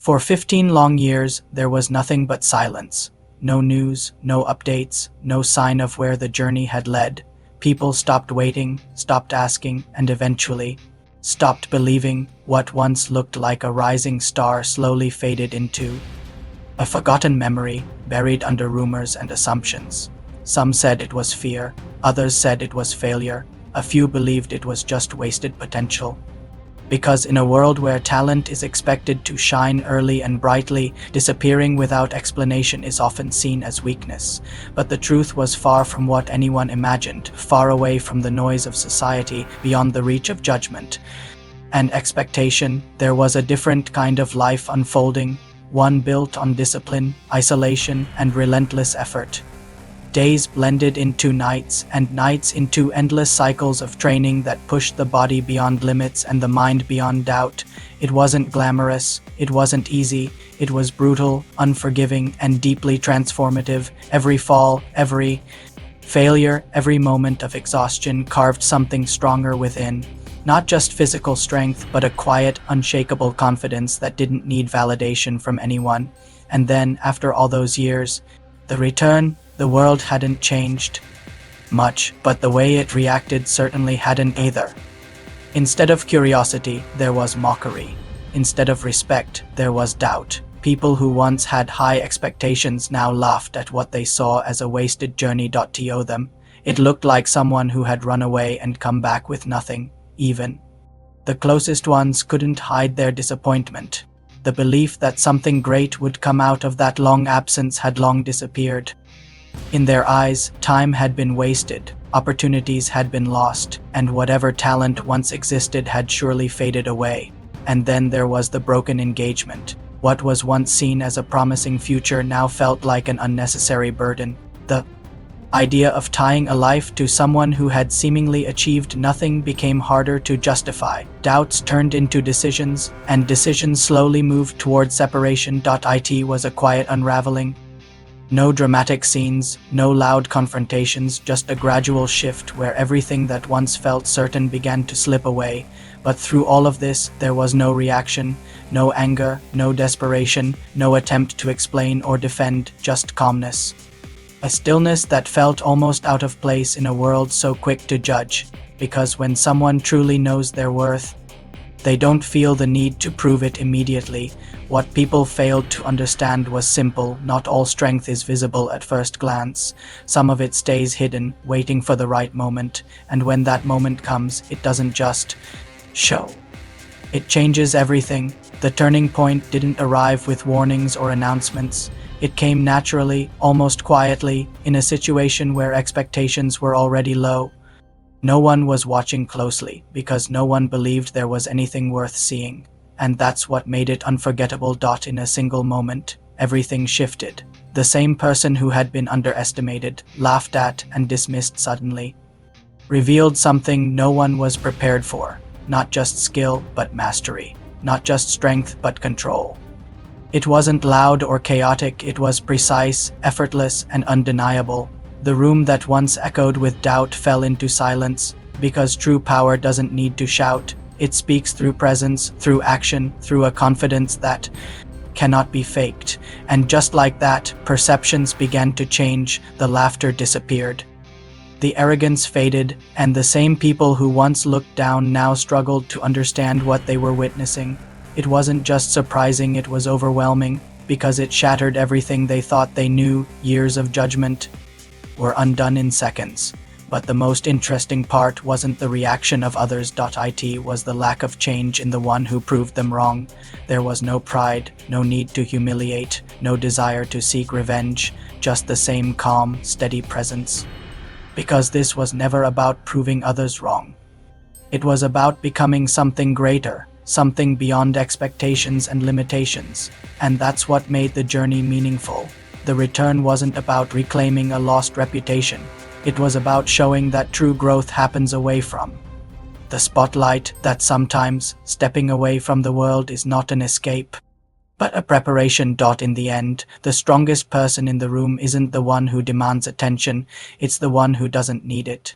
For 15 long years, there was nothing but silence. No news, no updates, no sign of where the journey had led. People stopped waiting, stopped asking, and eventually stopped believing. What once looked like a rising star slowly faded into a forgotten memory, buried under rumors and assumptions. Some said it was fear, others said it was failure, a few believed it was just wasted potential. Because in a world where talent is expected to shine early and brightly, disappearing without explanation is often seen as weakness. But the truth was far from what anyone imagined, far away from the noise of society, beyond the reach of judgment and expectation. There was a different kind of life unfolding, one built on discipline, isolation, and relentless effort. Days blended into nights, and nights into endless cycles of training that pushed the body beyond limits and the mind beyond doubt. It wasn't glamorous, it wasn't easy, it was brutal, unforgiving, and deeply transformative. Every fall, every failure, every moment of exhaustion carved something stronger within. Not just physical strength, but a quiet, unshakable confidence that didn't need validation from anyone. And then, after all those years, the return. The world hadn't changed much, but the way it reacted certainly hadn't either. Instead of curiosity, there was mockery. Instead of respect, there was doubt. People who once had high expectations now laughed at what they saw as a wasted journey. To them, it looked like someone who had run away and come back with nothing, even. The closest ones couldn't hide their disappointment. The belief that something great would come out of that long absence had long disappeared. In their eyes, time had been wasted, opportunities had been lost, and whatever talent once existed had surely faded away. And then there was the broken engagement. What was once seen as a promising future now felt like an unnecessary burden. The idea of tying a life to someone who had seemingly achieved nothing became harder to justify. Doubts turned into decisions, and decisions slowly moved toward separation. It was a quiet unraveling. No dramatic scenes, no loud confrontations, just a gradual shift where everything that once felt certain began to slip away. But through all of this, there was no reaction, no anger, no desperation, no attempt to explain or defend, just calmness. A stillness that felt almost out of place in a world so quick to judge, because when someone truly knows their worth, they don't feel the need to prove it immediately. What people failed to understand was simple. Not all strength is visible at first glance. Some of it stays hidden, waiting for the right moment. And when that moment comes, it doesn't just show. It changes everything. The turning point didn't arrive with warnings or announcements. It came naturally, almost quietly, in a situation where expectations were already low. No one was watching closely, because no one believed there was anything worth seeing. And that's what made it unforgettable. In a single moment, everything shifted. The same person who had been underestimated, laughed at, and dismissed suddenly revealed something no one was prepared for. Not just skill, but mastery. Not just strength, but control. It wasn't loud or chaotic, it was precise, effortless, and undeniable. The room that once echoed with doubt fell into silence, because true power doesn't need to shout. It speaks through presence, through action, through a confidence that cannot be faked. And just like that, perceptions began to change, the laughter disappeared. The arrogance faded, and the same people who once looked down now struggled to understand what they were witnessing. It wasn't just surprising, it was overwhelming, because it shattered everything they thought they knew. Years of judgment were undone in seconds. But the most interesting part wasn't the reaction of others. It was the lack of change in the one who proved them wrong. There was no pride, no need to humiliate, no desire to seek revenge, just the same calm, steady presence. Because this was never about proving others wrong. It was about becoming something greater, something beyond expectations and limitations. And that's what made the journey meaningful. The return wasn't about reclaiming a lost reputation. It was about showing that true growth happens away from the spotlight, that sometimes stepping away from the world is not an escape, but a preparation. In the end, the strongest person in the room isn't the one who demands attention, it's the one who doesn't need it.